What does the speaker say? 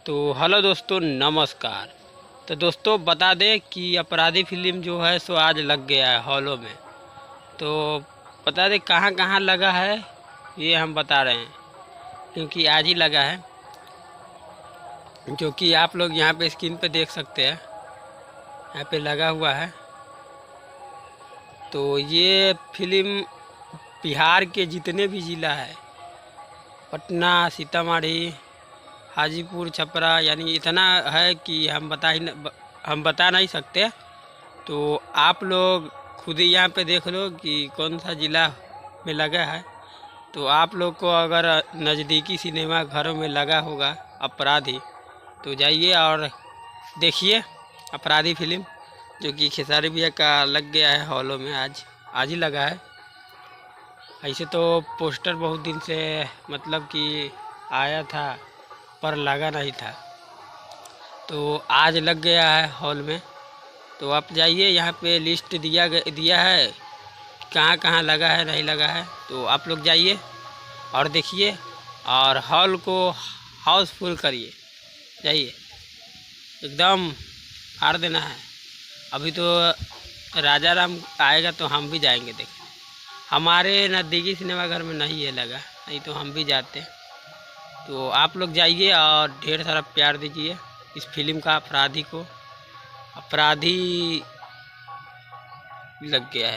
तो हेलो दोस्तों, नमस्कार। तो दोस्तों बता दें कि अपराधी फिल्म जो है सो आज लग गया है हॉलों में। तो बता दें कहाँ कहाँ लगा है, ये हम बता रहे हैं क्योंकि आज ही लगा है, जो कि आप लोग यहाँ पे स्क्रीन पे देख सकते हैं। यहाँ पे लगा हुआ है। तो ये फिल्म बिहार के जितने भी ज़िला है, पटना, सीतामढ़ी, हाजीपुर, छपरा, यानी इतना है कि हम बता नहीं सकते। तो आप लोग खुद ही यहाँ पे देख लो कि कौन सा ज़िला में लगा है। तो आप लोग को अगर नज़दीकी सिनेमा घरों में लगा होगा अपराधी, तो जाइए और देखिए अपराधी फिल्म, जो कि खेसारी भैया का लग गया है हॉलों में। आज ही लगा है। ऐसे तो पोस्टर बहुत दिन से मतलब कि आया था पर लगा नहीं था, तो आज लग गया है हॉल में। तो आप जाइए, यहाँ पे लिस्ट दिया है कहाँ कहाँ लगा है नहीं लगा है। तो आप लोग जाइए और देखिए और हॉल को हाउसफुल करिए। जाइए, एकदम फाड़ देना है। अभी तो राजा राम आएगा तो हम भी जाएंगे देखने। हमारे नज़दीकी सिनेमाघर में नहीं है लगा, नहीं तो हम भी जाते। तो आप लोग जाइए और ढेर सारा प्यार दीजिए इस फिल्म का। अपराधी को अपराधी लग गया है।